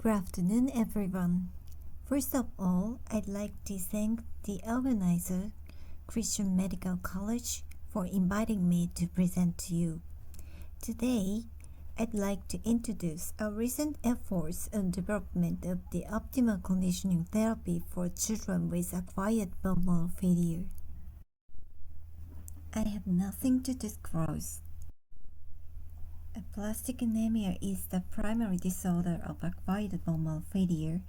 Good afternoon, everyone. First of all, I'd like to thank the organizer, Christian Medical College, for inviting me to present to you. Today, I'd like to introduce our recent efforts on development of the optimal conditioning therapy for children with acquired pulmonary failure. I have nothing to disclose. Aplastic anemia is the primary disorder of acquired pulmonary failure,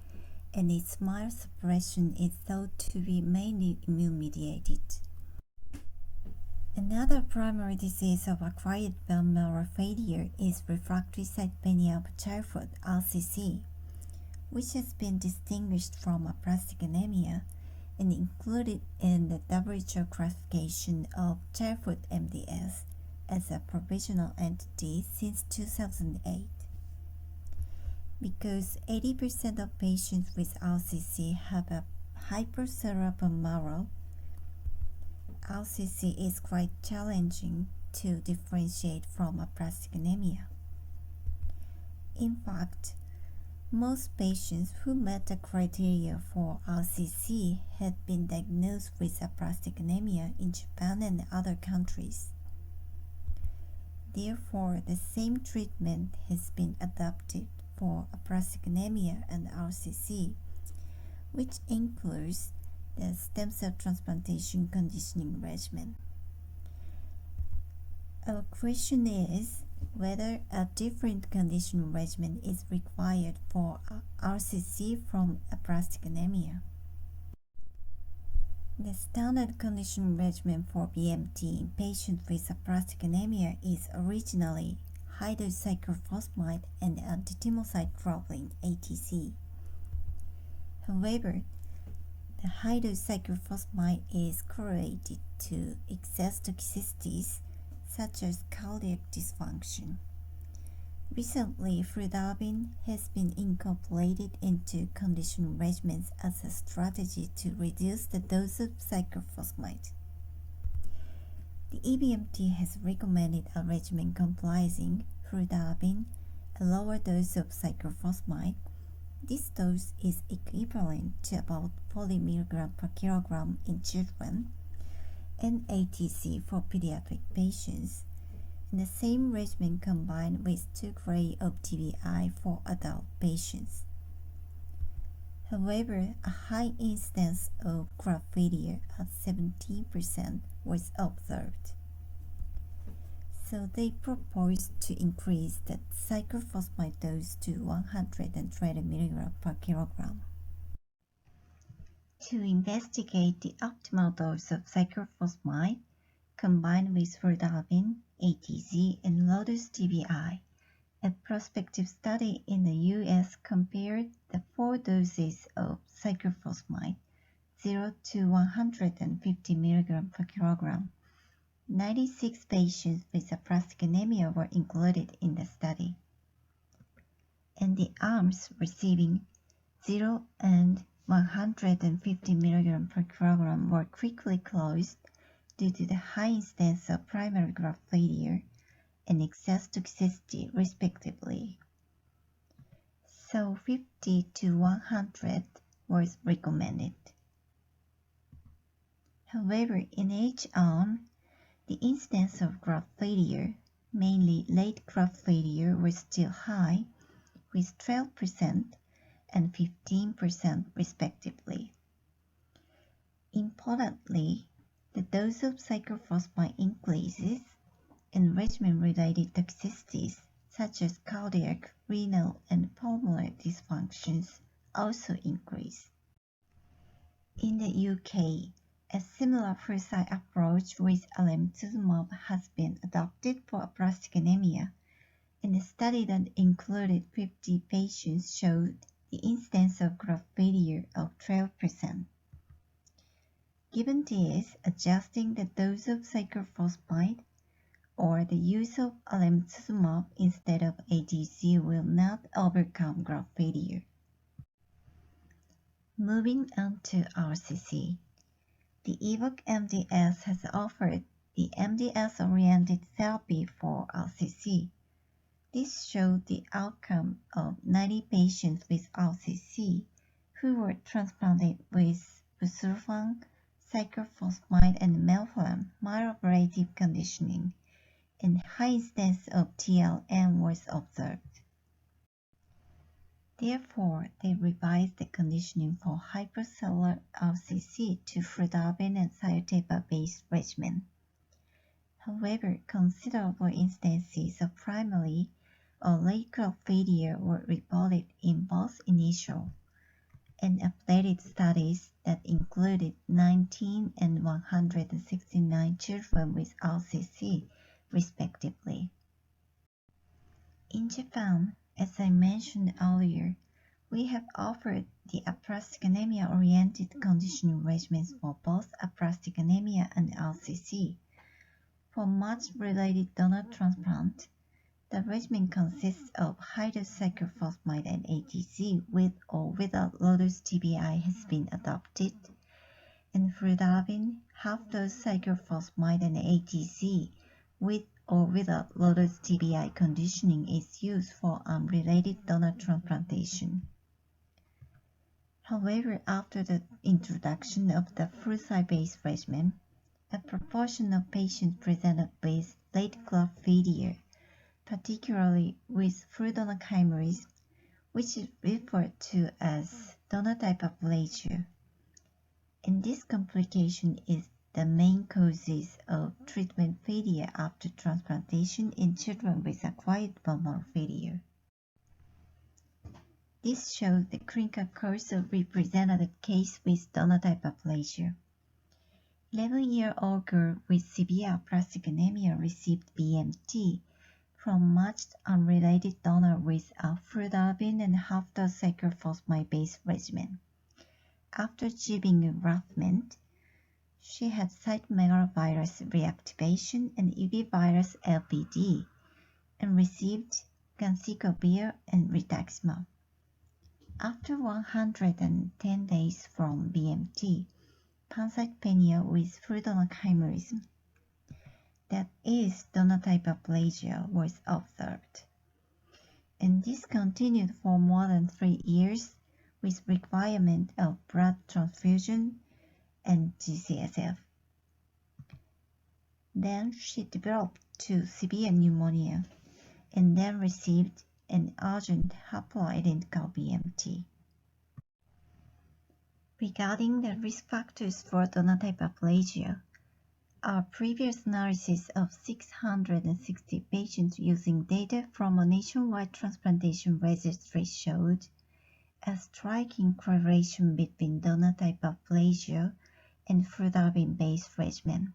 and its myelosuppression is thought to be mainly immune-mediated. Another primary disease of acquired pulmonary failure is refractory cytopenia of childhood, RCC, which has been distinguished from aplastic anemia and included in the WHO classification of childhood MDS as a provisional entity since 2008. Because 80% of patients with RCC have a hypercellular marrow, RCC is quite challenging to differentiate from aplastic anemia. In fact, most patients who met the criteria for RCC had been diagnosed with aplastic anemia in Japan and other countries. Therefore, the same treatment has been adopted for aplastic anemia and RCC, which includes the stem cell transplantation conditioning regimen. Our question is whether a different conditioning regimen is required for RCC from aplastic anemia. The standard conditioning regimen for BMT in patients with aplastic anemia is originally high-dose cyclophosphamide and antitymocyte globulin (ATC). However, the high-dose cyclophosphamide is correlated to excess toxicities such as cardiac dysfunction. Recently, fludarabine has been incorporated into conditioning regimens as a strategy to reduce the dose of cyclophosphamide. The EBMT has recommended a regimen comprising fludarabine, a lower dose of cyclophosphamide. This dose is equivalent to about 40 mg per kilogram in children, and ATC for pediatric patients, and the same regimen combined with 2 gray of TBI for adult patients. However, a high incidence of graft failure at 17% was observed. So they proposed to increase the cyclophosphamide dose to 120 mg per kilogram. To investigate the optimal dose of cyclophosphamide combined with fludarabine, ATC, and low-dose TBI, a prospective study in the U.S. compared the 4 doses of cyclophosphamide 0 to 150 mg per kilogram. 96 patients with aplastic anemia were included in the study, and the arms receiving 0 and 150 mg per kilogram were quickly closed due to the high incidence of primary graft failure and excess toxicity, respectively. So 50 to 100 was recommended. However, in each arm, the incidence of graft failure, mainly late graft failure, was still high, with 12% and 15% respectively. Importantly, the dose of cyclophosphamide increases and regimen-related toxicities such as cardiac, renal, and pulmonary dysfunctions also increase. In the UK, a similar first-line approach with alemtuzumab has been adopted for aplastic anemia, and a study that included 50 patients showed the incidence of graft failure of 12%. Given this, adjusting the dose of cyclophosphamide or the use of alemtuzumab instead of ATC will not overcome graft failure. Moving on to RCC. The EVOC MDS has offered the MDS-oriented therapy for RCC, This showed the outcome of 90 patients with RCC who were transplanted with busulfan, cyclophosphamide, and melphalan myeloablative conditioning, and high incidence of TLM was observed. Therefore, they revised the conditioning for hypercellular RCC to fludarabine and thiotepa-based regimen. However, considerable instances of primary or late crop failure were reported in both initial and updated studies that included 19 and 169 children with RCC, respectively. In Japan, as I mentioned earlier, we have offered the aplastic anemia-oriented conditioning regimens for both aplastic anemia and RCC. For match-related donor transplant, the regimen consists of high-dose cyclophosphamide and ATZ with or without low-dose TBI has been adopted, and fludarabine, half-dose cyclophosphamide and ATZ with or without low-dose TBI conditioning is used for unrelated donor transplantation. However, after the introduction of the fludarabine-based regimen, a proportion of patients presented with late graft failure, particularly with full donor chimerism, which is referred to as donor type aplasia. And this complication is the main causes of treatment failure after transplantation in children with acquired bone marrow failure. This shows the clinical course of representative case with donor type aplasia. 11-year-old girl with severe aplastic anemia received BMT from matched unrelated donor with a fludarabine and half-dose cyclophosphamide-based regimen. After achieving engraftment, she had cytomegalovirus reactivation and ubivirus LPD and received ganciclovir and rituximab. After 110 days from BMT, pancytopenia with full donor chimerism, that is, donor type aplasia, was observed. And this continued for more than 3 years with requirement of blood transfusion and GCSF. Then she developed severe pneumonia and then received an urgent haploidentical BMT. Regarding the risk factors for donor type aplasia, our previous analysis of 660 patients using data from a nationwide transplantation registry showed a striking correlation between donor type aplasia and fludarabine-based regimen.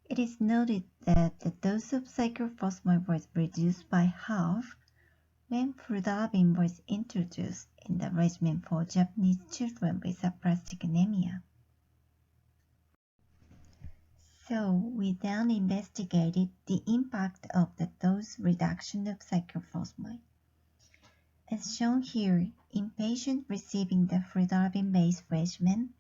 It is noted that the dose of cyclophosphamide was reduced by half when fludarabine was introduced in the regimen for Japanese children with aplastic anemia. So we then investigated the impact of the dose reduction of cyclophosphamide. As shown here, in patients receiving the fludarabine-based regimen,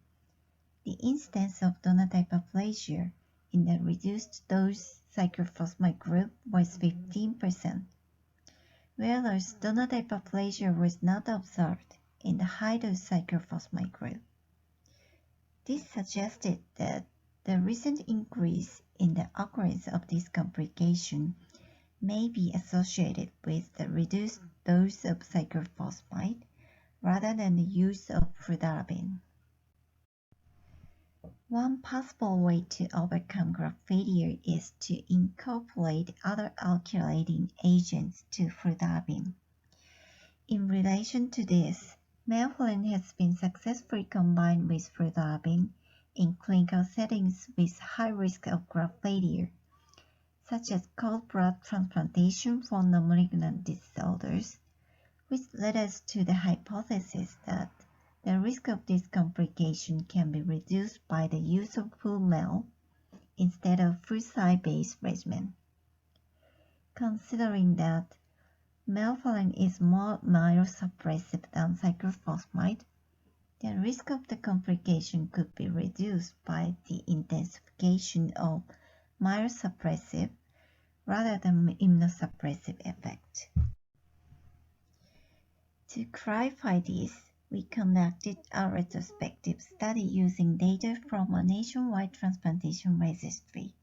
the incidence of donor type aplasia in the reduced dose cyclophosphamide group was 15%, whereas donor type aplasia was not observed in the high-dose cyclophosphamide group. This suggested that the recent increase in the occurrence of this complication may be associated with the reduced dose of cyclophosphamide rather than the use of fludarabine. One possible way to overcome graft failure is to incorporate other alkylating agents to fludarabine. In relation to this, melphalan has been successfully combined with fludarabine in clinical settings with high risk of graft failure, such as cord blood transplantation for non-malignant disorders, which led us to the hypothesis that the risk of this complication can be reduced by the use of full mel instead of fludarabine-based regimen. Considering that melphalan is more myelosuppressive than cyclophosphamide, the risk of the complication could be reduced by the intensification of myelosuppressive rather than immunosuppressive effect. To clarify this, we conducted a retrospective study using data from a nationwide transplantation registry.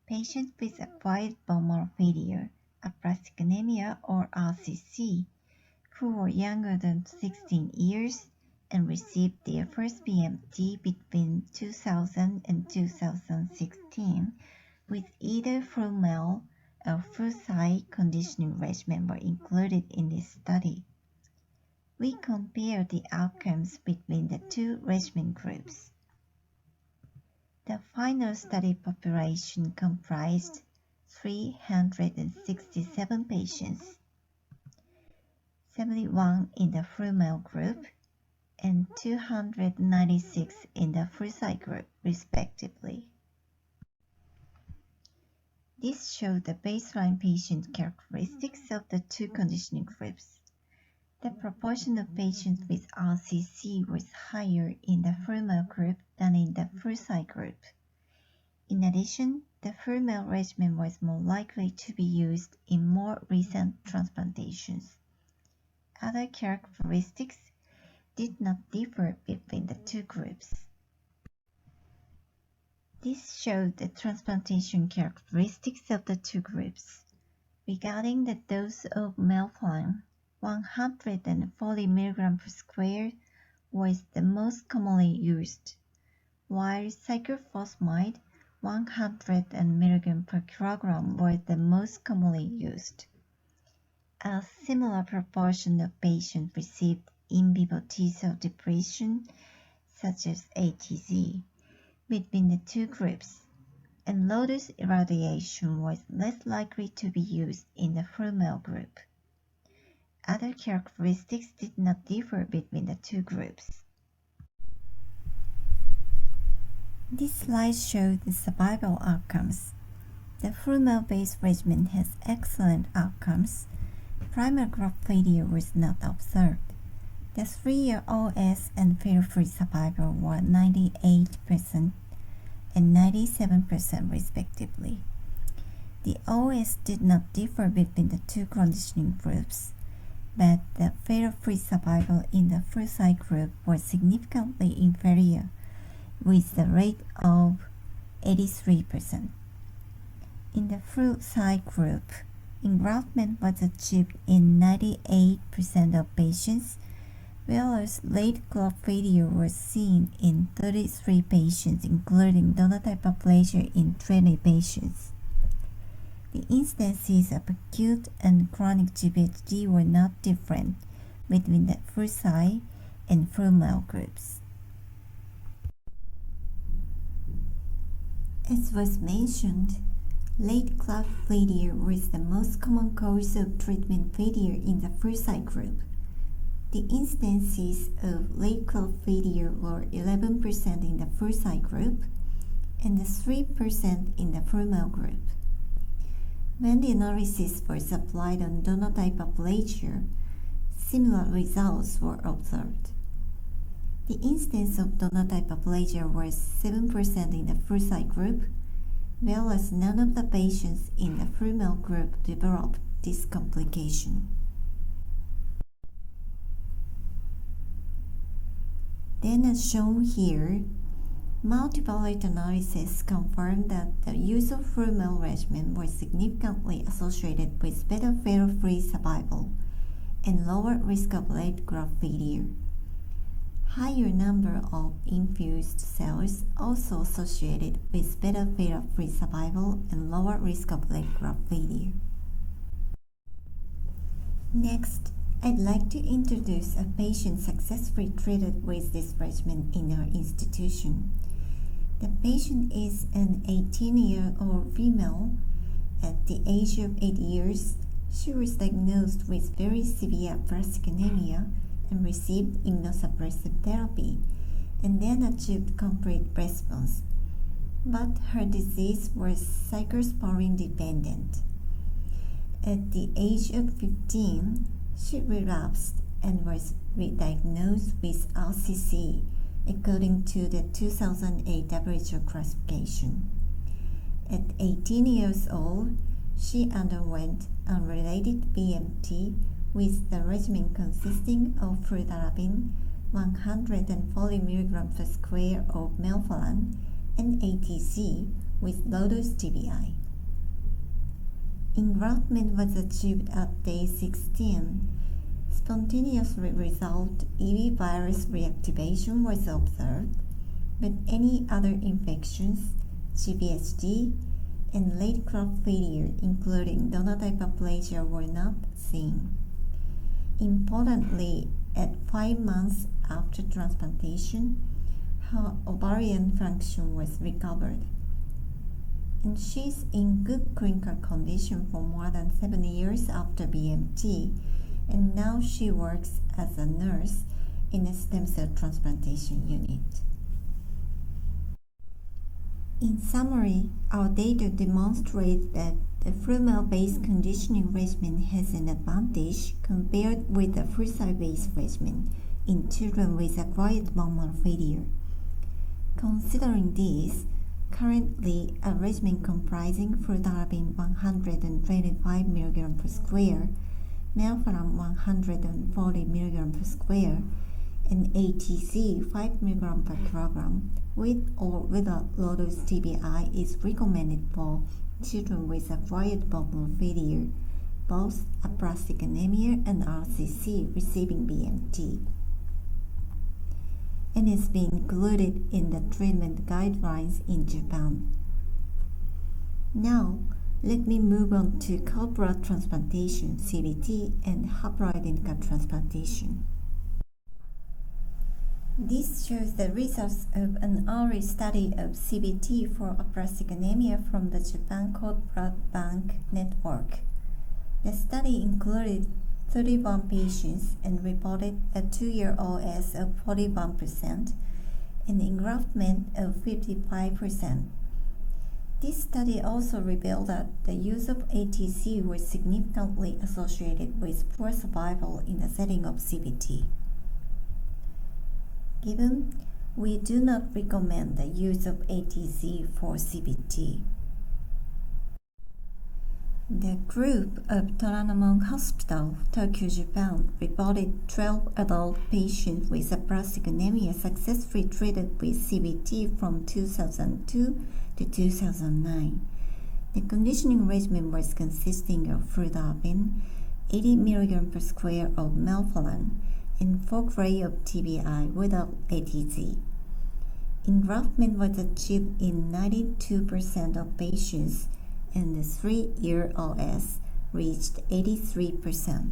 Patients with acquired bone marrow failure, aplastic anemia, or RCC, who were younger than 16 years and received their first BMT between 2000 and 2016 with either full-MEL or full-site conditioning regimen were included in this study. We compared the outcomes between the two regimen groups. The final study population comprised 367 patients, 71 in the full-MEL group and 296 in the full-site group, respectively. This showed the baseline patient characteristics of the two conditioning groups. The proportion of patients with RCC was higher in the full-MEL group than in the full-site group. In addition, the full-MEL regimen was more likely to be used in more recent transplantations. Other characteristics did not differ between the two groups. This showed the transplantation characteristics of the two groups. Regarding the dose of melphalan, 140 mg per square was the most commonly used, while cyclophosphamide 100 mg per kilogram was the most commonly used. A similar proportion of patients received in vivo T-cell depletion, such as ATZ, between the two groups, and low-dose irradiation was less likely to be used in the full-MEL group. Other characteristics did not differ between the two groups. This slide shows the survival outcomes. The full-MEL-based regimen has excellent outcomes. Primary graft failure was not observed. The 3-year OS and failure-free survival were 98% and 97% respectively. The OS did not differ between the two conditioning groups, but the failure-free survival in the full-site group was significantly inferior, with the rate of 83%. In the full-site group, engraftment was achieved in 98% of patients, whereas late graft failure was seen in 33 patients, including donor-type aplasia in 20 patients. The incidences of acute and chronic GVHD were not different between the full-site and full-MEL groups. As was mentioned, late graft failure was the most common cause of treatment failure in the full-site group. The incidences of late graft failure were 11% in the full-site group and 3% in the full-MEL group. When the analysis was applied on donor-type aplasia, similar results were observed. The incidence of donor-type aplasia was 7% in the full-site group, whereas none of the patients in the full-MEL group developed this complication. Then, as shown here, multivariate analysis confirmed that the use of full-MEL regimen was significantly associated with better failure-free survival and lower risk of late graft failure. Higher number of infused cells also associated with better failure-free survival and lower risk of late graft failure. Next, I'd like to introduce a patient successfully treated with this regimen in our institution. The patient is an 18-year-old female. At the age of 8 years, she was diagnosed with very severe aplastic anemia and received immunosuppressive therapy, and then achieved complete response. But her disease was cyclosporine dependent. At the age of 15, she relapsed and was re-diagnosed with RCC according to the 2008 WHO classification. At 18 years old, she underwent unrelated BMT with the regimen consisting of fludarabine 140 mg per square of melphalan and ATZ with low-dose TBI. Engraftment was achieved at day 16. Spontaneous result EB virus reactivation was observed, but any other infections, GVHD, and late crop failure, including donor hyperplasia, were not seen. Importantly, at 5 months after transplantation, her ovarian function was recovered, and she's in good clinical condition for more than 7 years after BMT, and now she works as a nurse in a stem cell transplantation unit. In summary, our data demonstrate that the Flumel-based conditioning regimen has an advantage compared with the Flucy-based regimen in children with acquired bone marrow failure. Considering this, currently a regimen comprising fludarabine 125 mg per square, melphalan 140 mg per square, and ATZ 5 mg per kilogram with or without low-dose TBI is recommended for children with acquired bone marrow failure, both aplastic anemia and RCC receiving BMT, and has been included in the treatment guidelines in Japan. Now, let me move on to cord blood transplantation, CBT, and haploidentical transplantation. This shows the results of an early study of CBT for aplastic anemia from the Japan Cord Blood Bank Network. The study included 31 patients and reported a 2-year OS of 41% and engraftment of 55%. This study also revealed that the use of ATZ was significantly associated with poor survival in the setting of CBT. Given, we do not recommend the use of ATZ for CBT. The group of Toranomon Hospital, Tokyo, Japan, reported 12 adult patients with aplastic anemia successfully treated with CBT from 2002 to 2009. The conditioning regimen was consisting of fludarabine, 80 mg per square of melphalan, and 4 gray of TBI without ATZ. Engraftment was achieved in 92% of patients, and the 3-year OS reached 83%.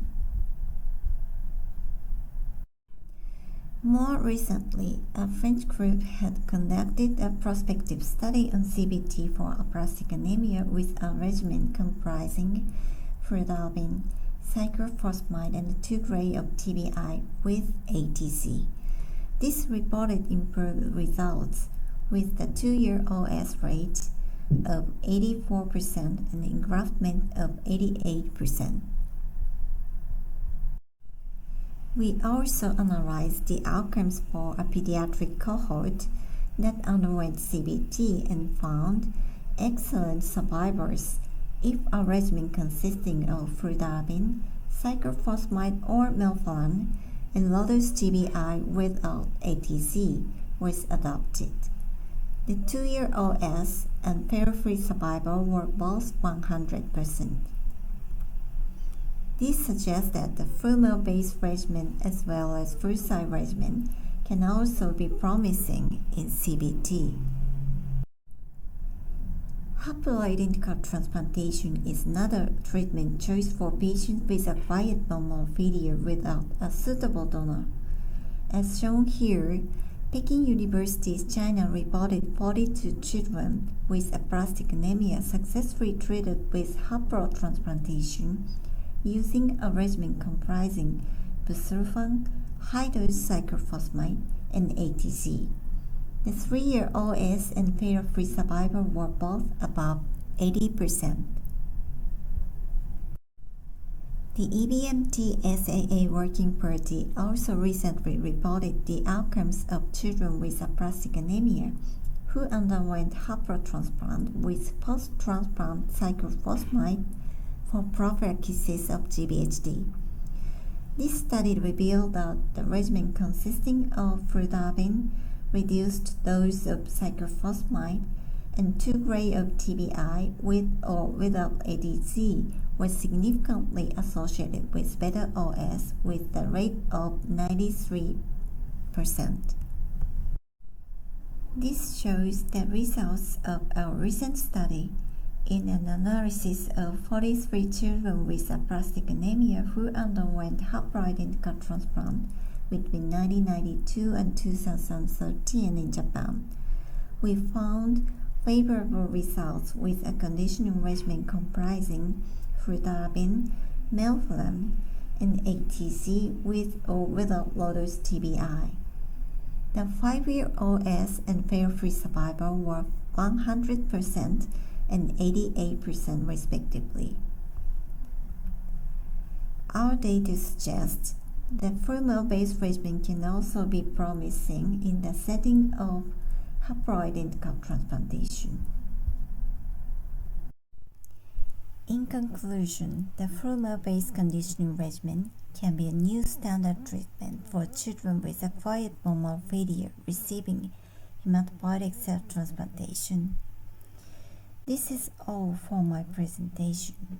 More recently, a French group had conducted a prospective study on CBT for aplastic anemia with a regimen comprising fludarabine, cyclophosphamide, and 2 gray of TBI with ATZ. This reported improved results with the 2-year OS rate of 84% and engraftment of 88%. We also analyzed the outcomes for a pediatric cohort that underwent CBT and found excellent survivors if a regimen consisting of fludarabine, cyclophosphamide or melphalan, and low-dose TBI without ATZ was adopted. The 2-year OS and fail-free survival were both 100%. This suggests that the Flumel-based regimen as well as Flucy regimen can also be promising in CBT. Haploidentical transplantation is another treatment choice for patients with acquired bone marrow failure without a suitable donor. As shown here, Peking University's China reported 42 children with aplastic anemia successfully treated with haplotransplantation using a regimen comprising busulfan, high-dose cyclophosphamide, and ATZ. The 3-year OS and fail-free survival were both above 80%. The EBMT-SAA Working Party also recently reported the outcomes of children with aplastic anemia who underwent haplotransplant with post-transplant cyclophosphamide for prophylaxis of GVHD. This study revealed that the regimen consisting of fludarabine, reduced dose of cyclophosphamide, and 2 grams of TBI with or without ADZ was significantly associated with better OS with the rate of 93%. This shows the results of our recent study in an analysis of 43 children with aplastic anemia who underwent haploidentical transplant between 1992 and 2013 in Japan. We found favorable results with a conditioning regimen comprising fludarabine, melphalan, and ATZ with or without low-dose TBI. The 5-year OS and fail-free survival were 100% and 88% respectively. Our data suggests that full-meal-based regimen can also be promising in the setting of haploidentical transplantation. In conclusion, the full-meal-based conditioning regimen can be a new standard treatment for children with acquired bone marrow failure receiving hematopoietic cell transplantation. This is all for my presentation.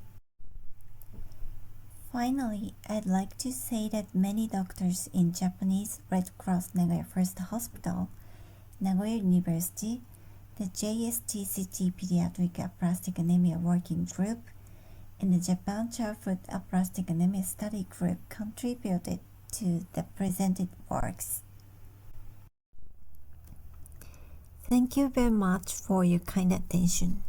Finally, I'd like to say that many doctors in Japanese Red Cross Nagoya First Hospital, Nagoya University, the JSTCT Pediatric Aplastic Anemia Working Group, and the Japan Childhood Aplastic Anemia Study Group contributed to the presented works. Thank you very much for your kind attention.